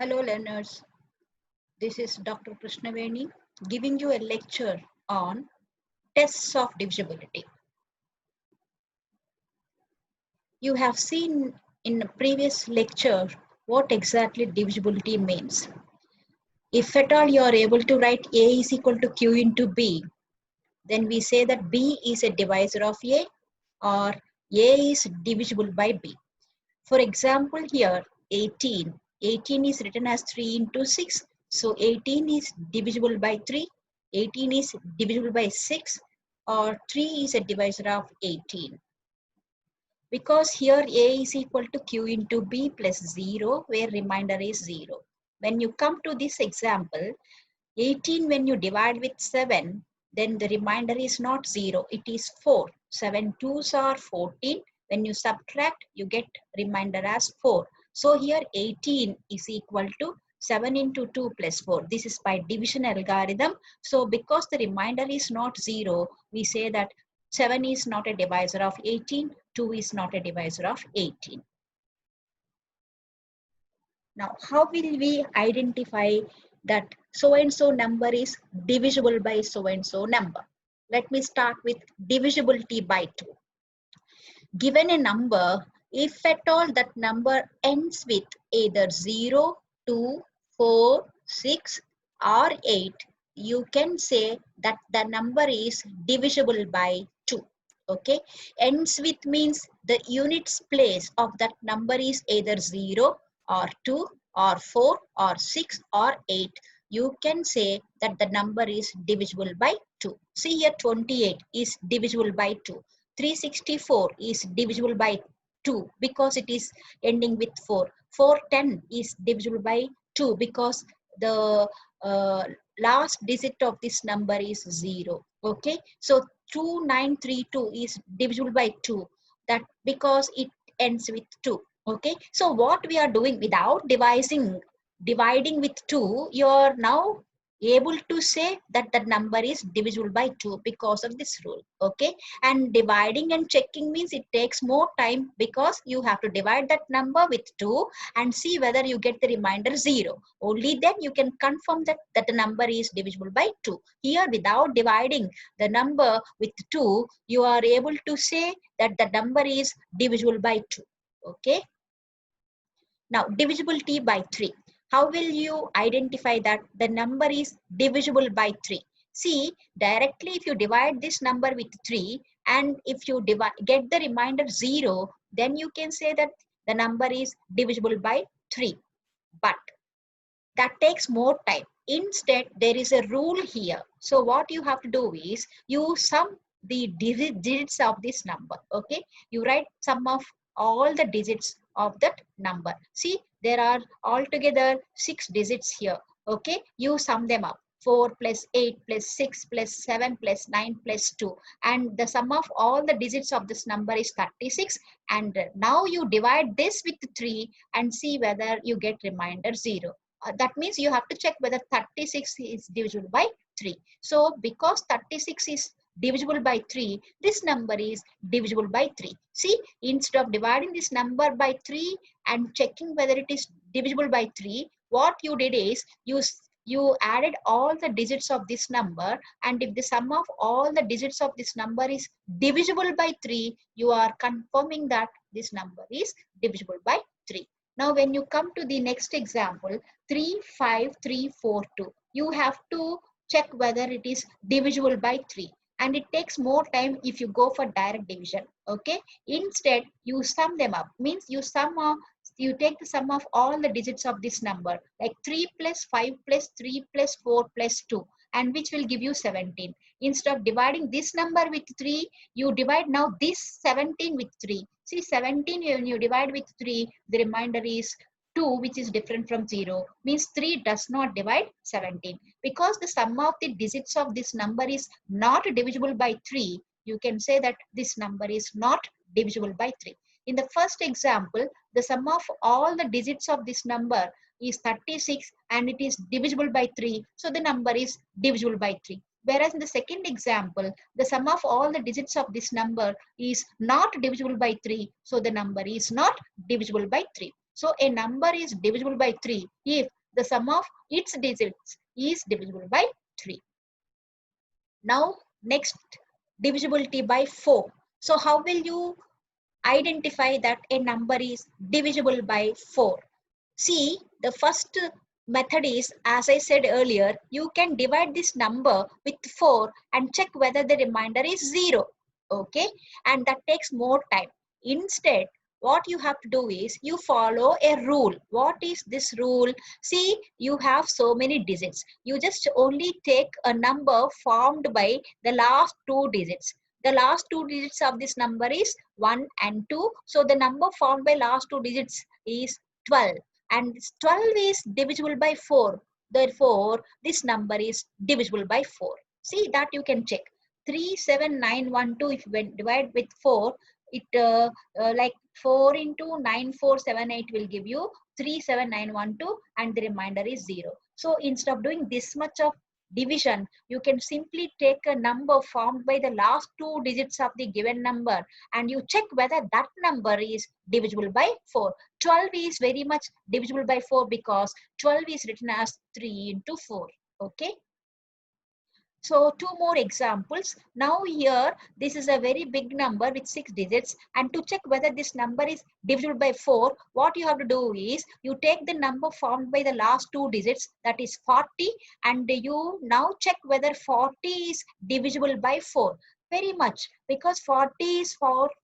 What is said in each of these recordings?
Hello learners, this is Dr. Krishnaveni giving you a lecture on tests of divisibility. You have seen in a previous lecture what exactly divisibility means. If at all you are able to write A is equal to Q into B, then we say that B is a divisor of A or A is divisible by B. For example, here 18. 18 is written as 3 into 6. So 18 is divisible by 3. 18 is divisible by 6 or 3 is a divisor of 18. Because here A is equal to Q into B plus 0 where remainder is 0. When you come to this example, 18 when you divide with 7, then the remainder is not 0, it is 4. 7 2s are 14. When you subtract, you get remainder as 4. So here 18 is equal to 7 into 2 plus 4. This is by division algorithm. So because the remainder is not 0, we say that 7 is not a divisor of 18, 2 is not a divisor of 18. Now, how will we identify that so and so number is divisible by so and so number? Let me start with divisibility by 2. Given a number, if at all that number ends with either 0, 2, 4, 6 or 8, you can say that the number is divisible by 2. Okay, ends with means the units place of that number is either 0 or 2 or 4 or 6 or 8. You can say that the number is divisible by 2. See here 28 is divisible by 2. 364 is divisible by 2 because it is ending with 4. 410 is divisible by 2 because the last digit of this number is 0. Okay, so 2932 is divisible by 2, that because it ends with 2. Okay, so what we are doing without dividing with 2, you are now able to say that the number is divisible by 2 because of this rule. Okay, and dividing and checking means it takes more time because you have to divide that number with 2 and see whether you get the remainder 0. Only then you can confirm that the number is divisible by 2. Here without dividing the number with 2, you are able to say that the number is divisible by 2. Okay, now divisibility by 3. How will you identify that the number is divisible by 3? See, directly if you divide this number with 3 and if you get the remainder 0, then you can say that the number is divisible by 3. But that takes more time. Instead, there is a rule here. So what you have to do is you sum the digits of this number. Okay, you write sum of all the digits of that number. See, there are altogether 6 digits here. Okay, you sum them up. 4 plus 8 plus 6 plus 7 plus 9 plus 2, and the sum of all the digits of this number is 36. And now you divide this with 3 and see whether you get remainder 0. That means you have to check whether 36 is divisible by 3. So because 36 is divisible by 3, this number is divisible by 3. See, instead of dividing this number by 3 and checking whether it is divisible by 3, what you did is you added all the digits of this number, and if the sum of all the digits of this number is divisible by 3, you are confirming that this number is divisible by 3. Now when you come to the next example, 35342, you have to check whether it is divisible by 3, and it takes more time if you go for direct division. Okay, instead you sum them up, means you take the sum of all the digits of this number, like 3 plus 5 plus 3 plus 4 plus 2, and which will give you 17. Instead of dividing this number with 3, you divide now this 17 with 3. See, 17 when you divide with 3, the remainder is 2, which is different from 0, means 3 does not divide 17. Because the sum of the digits of this number is not divisible by 3, you can say that this number is not divisible by 3. In the first example, the sum of all the digits of this number is 36 and it is divisible by 3, so the number is divisible by 3. Whereas in the second example, the sum of all the digits of this number is not divisible by 3, so the number is not divisible by 3. So a number is divisible by 3 if the sum of its digits is divisible by 3. Now next, divisibility by 4. So how will you identify that a number is divisible by 4? See, the first method is, as I said earlier, you can divide this number with 4 and check whether the remainder is 0. Okay, and that takes more time. Instead, what you have to do is you follow a rule. What is this rule? See, you have so many digits. You just only take a number formed by the last two digits. The last two digits of this number is 1 and 2. So the number formed by last two digits is 12. And 12 is divisible by 4. Therefore, this number is divisible by 4. See, that you can check. 37912, if you divide with 4, it like 4 into 9478 will give you 37912, and the remainder is 0. So instead of doing this much of division, you can simply take a number formed by the last two digits of the given number and you check whether that number is divisible by 4. 12 is very much divisible by 4 because 12 is written as 3 into 4. Okay. So two more examples. Now here, this is a very big number with 6 digits, and to check whether this number is divisible by 4, what you have to do is you take the number formed by the last two digits, that is 40, and you now check whether 40 is divisible by 4. Very much, because 40 is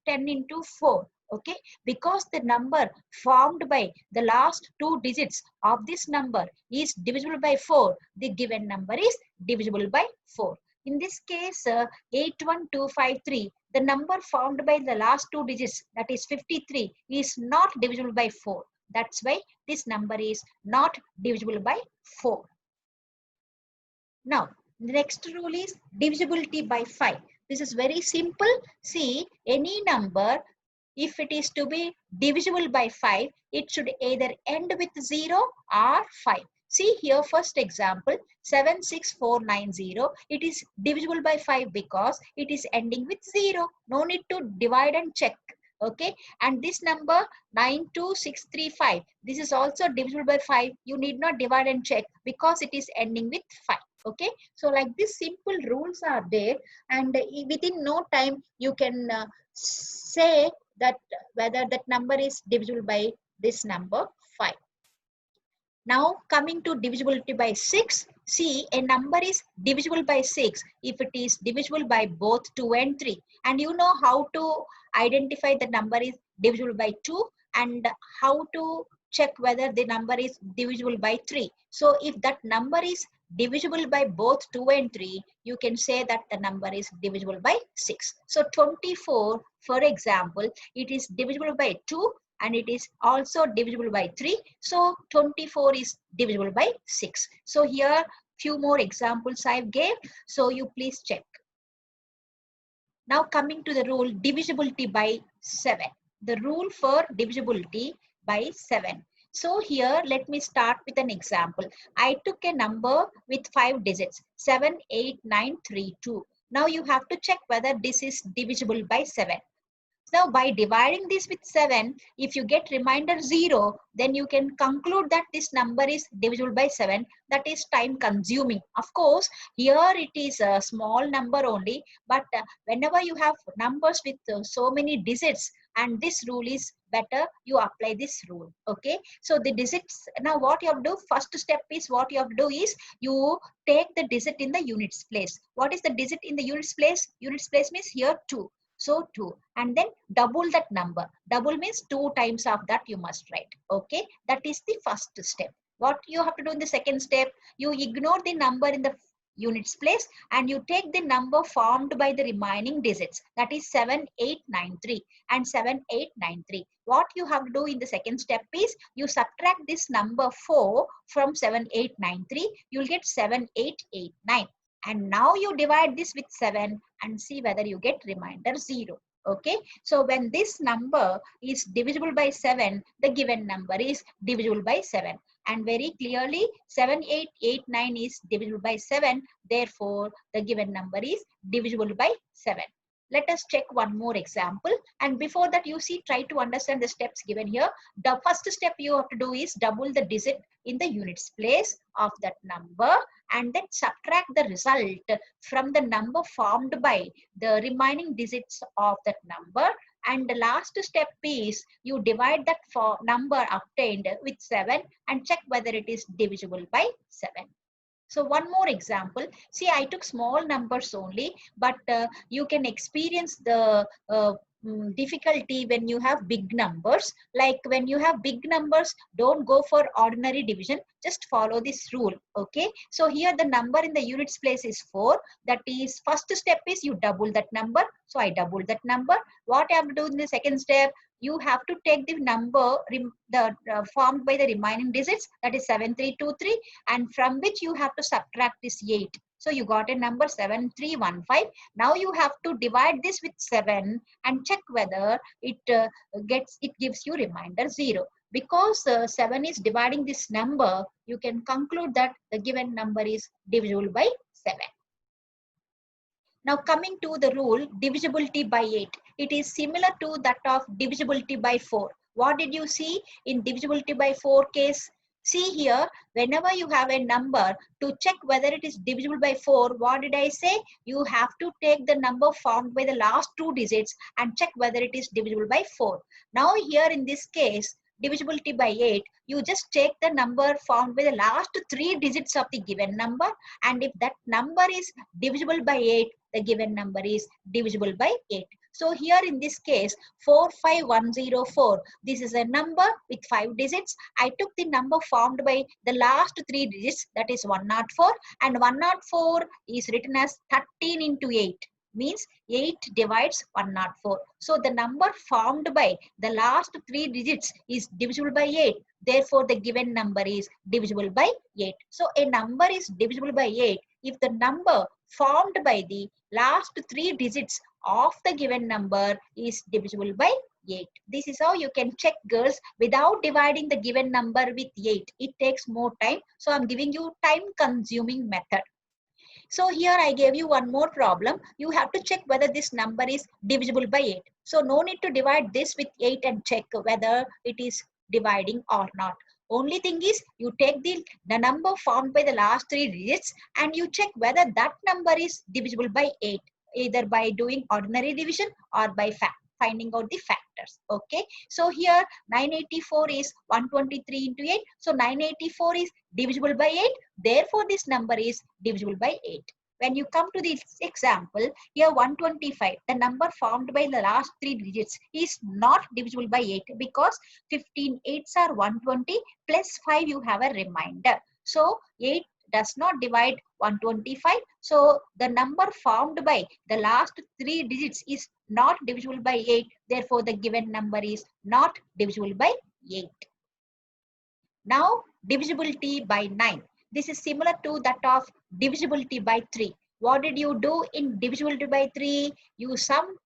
10 into 4. Okay, because the number formed by the last two digits of this number is divisible by 4, the given number is divisible by 4. In this case, 81253, the number formed by the last two digits, that is 53, is not divisible by 4. That's why this number is not divisible by 4. Now, the next rule is divisibility by 5. This is very simple. See, any number, if it is to be divisible by 5, it should either end with 0 or 5. See here, first example, 76490. It is divisible by 5 because it is ending with 0. No need to divide and check. Okay, and this number 92635, this is also divisible by 5. You need not divide and check because it is ending with 5. Okay, so like this simple rules are there, and within no time you can say that whether that number is divisible by this number 5. Now coming to divisibility by 6. See, a number is divisible by 6 if it is divisible by both 2 and 3. And you know how to identify the number is divisible by 2 and how to check whether the number is divisible by 3. So if that number is divisible by both 2 and 3, you can say that the number is divisible by 6. So 24, for example, it is divisible by 2 and it is also divisible by 3. So 24 is divisible by 6. So here few more examples I gave. So you please check. Now coming to the rule divisibility by 7. The rule for divisibility by 7. So here let me start with an example. I took a number with 5 digits, 78932. Now you have to check whether this is divisible by 7. Now, by dividing this with 7, if you get remainder 0, then you can conclude that this number is divisible by 7. That is time consuming. Of course, here it is a small number only, but whenever you have numbers with so many digits, and this rule is better, you apply this rule. Okay, so the digits, now what you have to do, first step is what you have to do is you take the digit in the units place. What is the digit in the units place? Units place means here 2. So 2, and then double that number. Double means 2 times of that you must write. Okay, that is the first step. What you have to do in the second step, you ignore the number in the units place and you take the number formed by the remaining digits, that is 7893 and 7893. What you have to do in the second step is you subtract this number 4 from 7893, you will get 7889. And now you divide this with 7 and see whether you get remainder 0. Okay, so when this number is divisible by 7, the given number is divisible by 7. And very clearly 7889 is divisible by 7. Therefore, the given number is divisible by 7. Let us check one more example. And before that, you see, try to understand the steps given here. The first step you have to do is double the digit in the units place of that number and then subtract the result from the number formed by the remaining digits of that number. And the last step is you divide that number obtained with 7 and check whether it is divisible by 7. So one more example. See, I took small numbers only, but you can experience the difficulty when you have big numbers. Like when you have big numbers, don't go for ordinary division. Just follow this rule. Okay. So here the number in the units place is 4. That is, first step is you double that number. So I doubled that number. What I have to do in the second step? You have to take the number formed by the remaining digits, that is 7323, and from which you have to subtract this 8. So you got a number 7315. Now you have to divide this with 7 and check whether it gives you remainder 0. Because 7 is dividing this number, you can conclude that the given number is divisible by 7. Now coming to the rule divisibility by 8, it is similar to that of divisibility by 4. What did you see in divisibility by 4 case? See here, whenever you have a number, to check whether it is divisible by 4, what did I say? You have to take the number formed by the last 2 digits and check whether it is divisible by 4. Now here in this case, divisibility by 8, you just take the number formed by the last 3 digits of the given number, and if that number is divisible by 8, the given number is divisible by 8. So here in this case, 45104, this is a number with 5 digits. I took the number formed by the last 3 digits, that is 104, and 104 is written as 13 into 8. Means 8 divides 104. So the number formed by the last 3 digits is divisible by 8. Therefore, the given number is divisible by 8. So a number is divisible by 8 if the number formed by the last 3 digits of the given number is divisible by 8. This is how you can check, girls, without dividing the given number with 8. It takes more time. So I'm giving you time consuming method. So here I gave you one more problem. You have to check whether this number is divisible by 8. So no need to divide this with 8 and check whether it is dividing or not. Only thing is you take the number formed by the last 3 digits and you check whether that number is divisible by 8, either by doing ordinary division or by finding out the factors. Okay. So here 984 is 123 into 8. So 984 is divisible by 8. Therefore, this number is divisible by 8. When you come to this example, here 125, the number formed by the last 3 digits is not divisible by 8 because 15 8s are 120 plus 5 you have a remainder. So 8 does not divide 125. So the number formed by the last 3 digits is not divisible by 8. Therefore, the given number is not divisible by 8. Now, divisibility by 9. This is similar to that of divisibility by 3. What did you do in divisibility by 3? You sum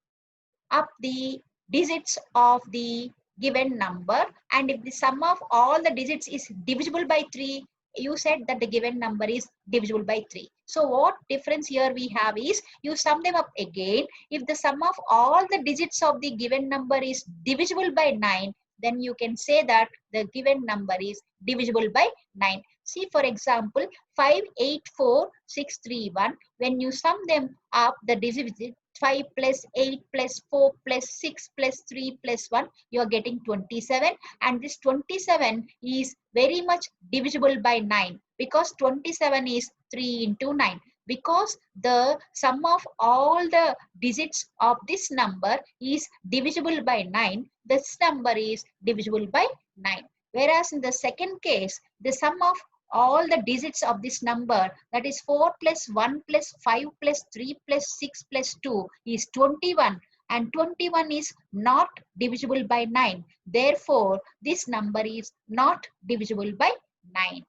up the digits of the given number, and if the sum of all the digits is divisible by 3, you said that the given number is divisible by 3. So what difference here we have is you sum them up again. If the sum of all the digits of the given number is divisible by 9, then you can say that the given number is divisible by 9. See, for example, 584631. When you sum them up, the digits 5 plus 8 plus 4 plus 6 plus 3 plus 1, you are getting 27. And this 27 is very much divisible by 9 because 27 is 3 into 9. Because the sum of all the digits of this number is divisible by 9, this number is divisible by 9. Whereas in the second case, the sum of all the digits of this number, that is 4 plus 1 plus 5 plus 3 plus 6 plus 2 is 21, and 21 is not divisible by 9. Therefore, this number is not divisible by 9.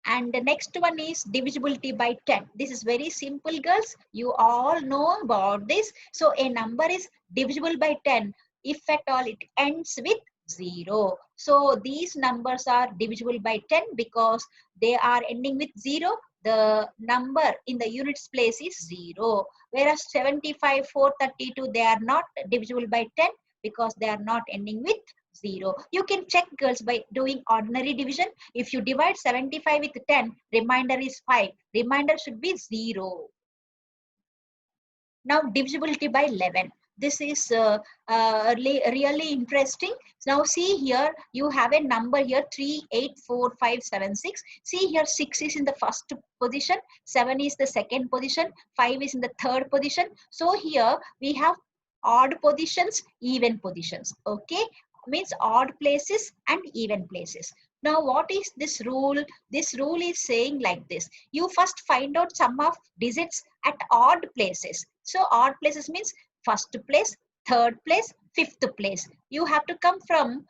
And the next one is divisibility by 10. This is very simple, girls. You all know about this. So a number is divisible by 10 if at all it ends with 0. So these numbers are divisible by 10 because they are ending with 0. the number in the units place is 0. Whereas 75, 432, they are not divisible by 10 because they are not ending with 0. You can check, girls, by doing ordinary division. If you divide 75 with 10, remainder is 5. Remainder should be 0. Now divisibility by 11. This is really interesting. Now see here, you have a number here 3, 8, 4, 5, 7, 6. See here 6 is in the first position, 7 is the second position, 5 is in the third position. So here we have odd positions, even positions. Okay, means odd places and even places. Now what is this rule? This rule is saying like this. You first find out sum of digits at odd places. So odd places means first place, third place, fifth place. You have to come from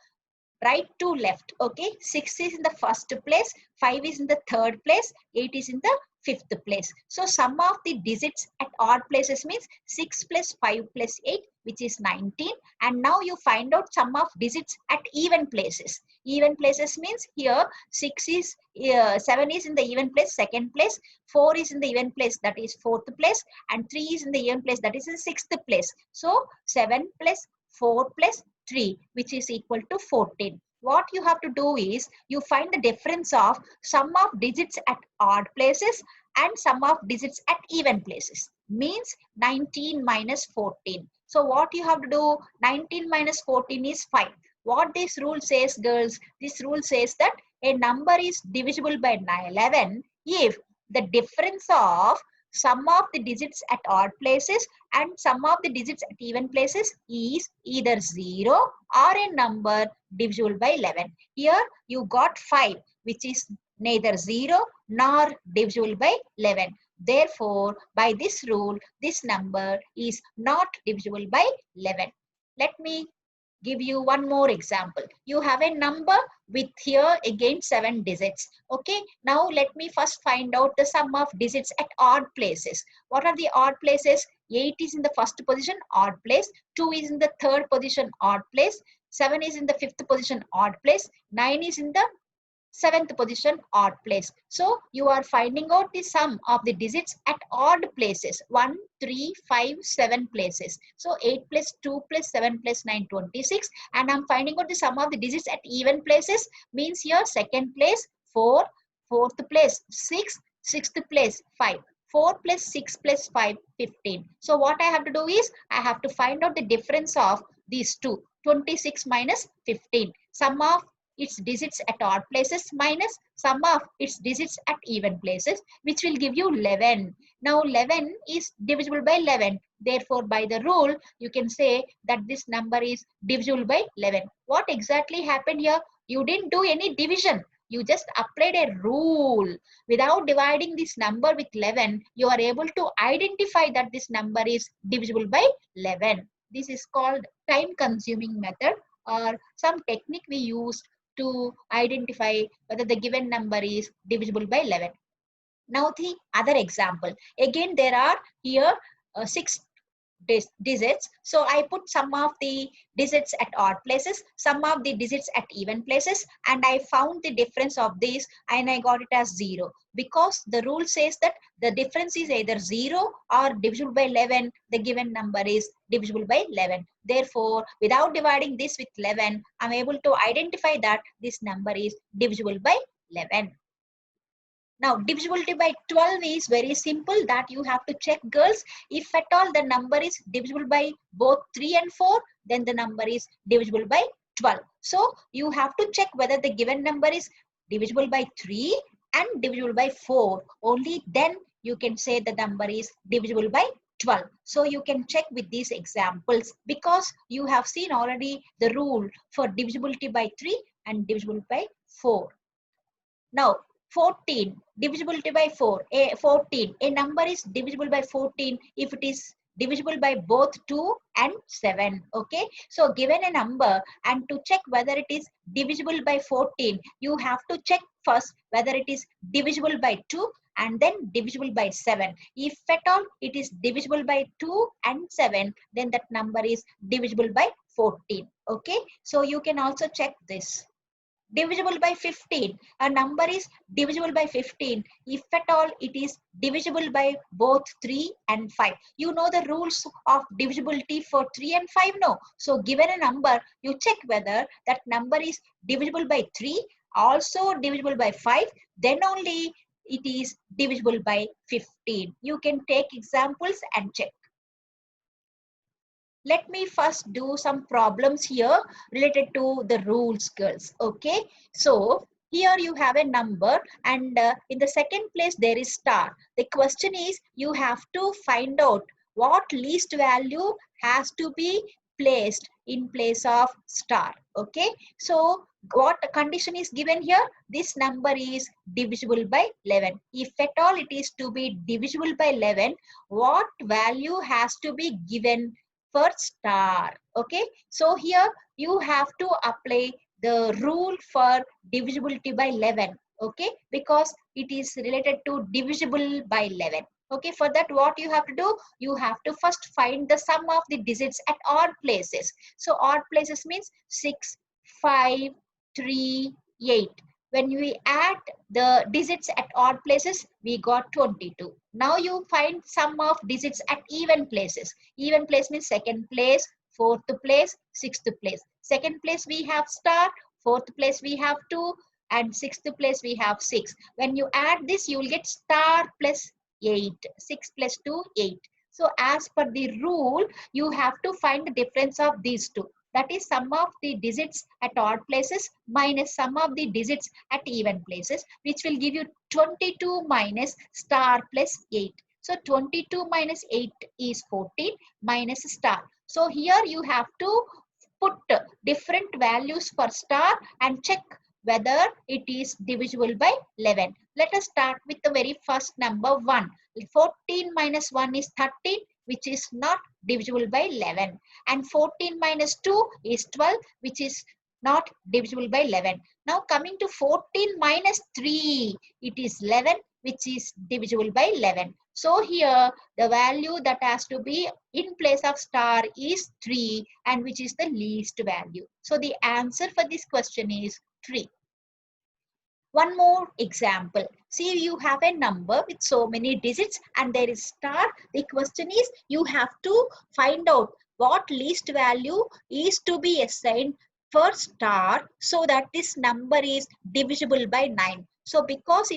right to left. Okay, 6 is in the first place, 5 is in the third place, 8 is in the fifth place. So sum of the digits at odd places means 6 plus 5 plus 8, which is 19. And now you find out sum of digits at even places. Even places means here 7 is in the even place, second place, 4 is in the even place, that is fourth place, and 3 is in the even place, that is in sixth place. So 7 plus 4 plus 3, which is equal to 14. What you have to do is you find the difference of sum of digits at odd places and sum of digits at even places. Means 19 minus 14. So what you have to do, 19 minus 14 is 5. What this rule says, girls, this rule says that a number is divisible by 11 if the difference of sum of the digits at odd places and sum of the digits at even places is either 0 or a number divisible by 11. Here you got 5, which is neither 0 nor divisible by 11. Therefore, by this rule, this number is not divisible by 11. Let me give you one more example. You have a number with here again 7 digits. Okay, now let me first find out the sum of digits at odd places. What are the odd places? 8 is in the first position, odd place. 2 is in the third position, odd place. 7 is in the fifth position, odd place. 9 is in the seventh position, odd place. So you are finding out the sum of the digits at odd places. 1, 3, 5, 7 places. So 8 plus 2 plus 7 plus 9, 26. And I'm finding out the sum of the digits at even places. Means here second place 4, fourth place 6, sixth place 5. 4 plus 6 plus 5, 15. So what I have to do is I have to find out the difference of these two. 26 minus 15. Sum of its digits at odd places minus sum of its digits at even places, which will give you 11. Now 11 is divisible by 11. Therefore, by the rule, you can say that this number is divisible by 11. What exactly happened here? You didn't do any division. You just applied a rule. Without dividing this number with 11, you are able to identify that this number is divisible by 11. This is called time-consuming method, or some technique we use to identify whether the given number is divisible by 11. Now the other example. Again, there are here 6 digits. So I put sum of the digits at odd places, sum of the digits at even places, and I found the difference of these and I got it as 0. Because the rule says that the difference is either 0 or divisible by 11, the given number is divisible by 11. Therefore, without dividing this with 11, I'm able to identify that this number is divisible by 11. Now, divisibility by 12 is very simple, that you have to check, girls. If at all the number is divisible by both 3 and 4, then the number is divisible by 12. So, you have to check whether the given number is divisible by 3 and divisible by 4. Only then you can say the number is divisible by 12. So, you can check with these examples because you have seen already the rule for divisibility by 3 and divisible by 4. Now, 14, divisibility by 4. 14, a number is divisible by 14 if it is divisible by both 2 and 7. Okay, so given a number and to check whether it is divisible by 14, you have to check first whether it is divisible by 2 and then divisible by 7. If at all it is divisible by 2 and 7, then that number is divisible by 14. Okay, so you can also check this. divisible by 15. A number is divisible by 15 if at all it is divisible by both 3 and 5. You know the rules of divisibility for 3 and 5? No. So given a number, you check whether that number is divisible by 3, also divisible by 5, then only it is divisible by 15. You can take examples and check. Let me first do some problems here related to the rules, girls. Okay, so here you have a number, and in the second place there is star. The question is, you have to find out what least value has to be placed in place of star. Okay, so what condition is given here? This number is divisible by 11. If at all it is to be divisible by 11, what value has to be given for star? Okay, so here you have to apply the rule for divisibility by 11. Okay, because it is related to divisible by 11. Okay, for that what you have to do? You have to first find the sum of the digits at odd places. So odd places means 6, 5, 3, 8. When we add the digits at odd places, we got 22. Now you find sum of digits at even places. Even place means second place, fourth place, sixth place. Second place we have star, fourth place we have 2, and sixth place we have 6. When you add this, you will get star plus 8. 6 plus 2, 8. So as per the rule, you have to find the difference of these two. That is sum of the digits at odd places minus sum of the digits at even places, which will give you 22 minus star plus 8. So 22 minus 8 is 14 minus star. So here you have to put different values for star and check whether it is divisible by 11. Let us start with the very first number 1. 14 minus 1 is 13, which is not divisible by 11. And 14 minus 2 is 12, which is not divisible by 11. Now coming to 14 minus 3, it is 11, which is divisible by 11. So here the value that has to be in place of star is 3, and which is the least value. So the answer for this question is 3. One more example. See, you have a number with so many digits and there is star. The question is, you have to find out what least value is to be assigned for star so that this number is divisible by 9. So because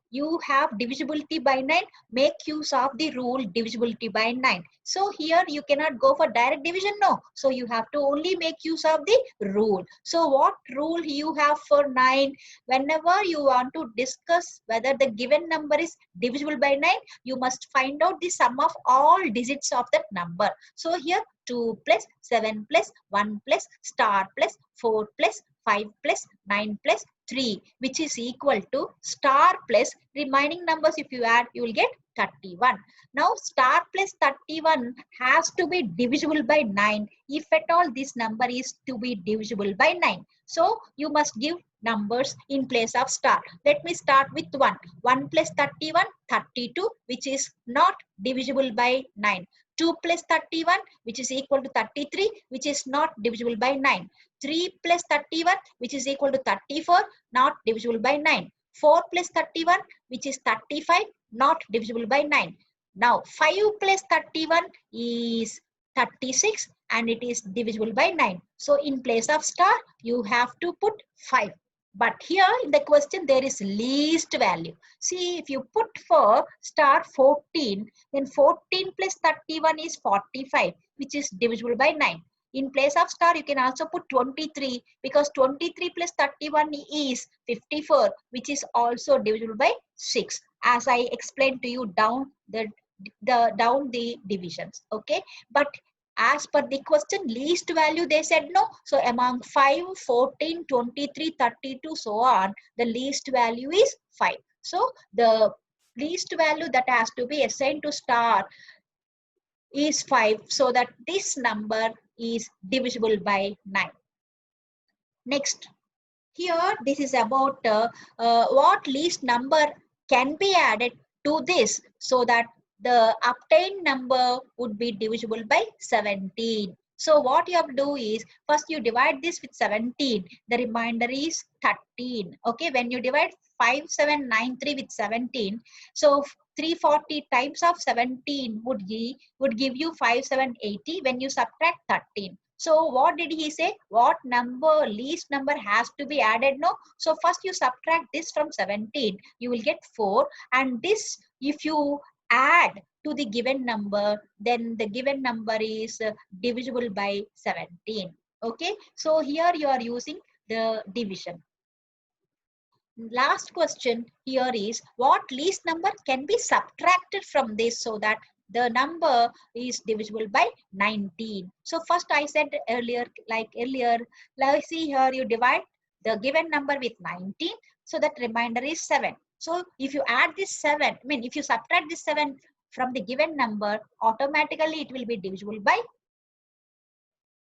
you have divisibility by 9, make use of the rule divisibility by 9. So here you cannot go for direct division, no. So you have to only make use of the rule. So what rule you have for 9? Whenever you want to discuss whether the given number is divisible by 9, you must find out the sum of all digits of that number. So here 2 plus 7 plus 1 plus star plus 4 plus 5 plus 9 plus 3, which is equal to star plus remaining numbers. If you add, you will get 31. Now star plus 31 has to be divisible by 9 if at all this number is to be divisible by 9. So you must give numbers in place of star. Let me start with 1. 1 plus 31, 32, which is not divisible by 9. 2 plus 31, which is equal to 33, which is not divisible by 9. 3 plus 31, which is equal to 34, not divisible by 9. 4 plus 31, which is 35, not divisible by 9. Now 5 plus 31 is 36 and it is divisible by 9. So in place of star, you have to put 5. But here in the question, there is least value. See, if you put for star 14, then 14 plus 31 is 45, which is divisible by 9. In place of star, you can also put 23 because 23 plus 31 is 54, which is also divisible by 6. As I explained to you down the divisions. Okay, but as per the question, least value they said no. So among 5, 14, 23, 32, so on, the least value is 5. So the least value that has to be assigned to star is 5, so that this number is divisible by 9. Next, here this is about what least number can be added to this so that the obtained number would be divisible by 17. So what you have to do is, first you divide this with 17. The remainder is 13. Okay, when you divide 5793 with 17, so 340 times of 17 would give you 5780 when you subtract 13. So what did he say? What number, least number has to be added? No. So first you subtract this from 17. You will get 4. And this, if you add to the given number, then the given number is divisible by 17. Okay. So here you are using the division. Last question here is, what least number can be subtracted from this so that the number is divisible by 19? So first I said earlier, let's see here, you divide the given number with 19, so that remainder is 7. So if you add this 7, if you subtract this 7 from the given number, automatically it will be divisible by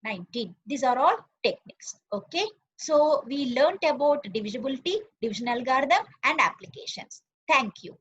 19. These are all techniques. Okay. So we learnt about divisibility, division algorithm, and applications. Thank you.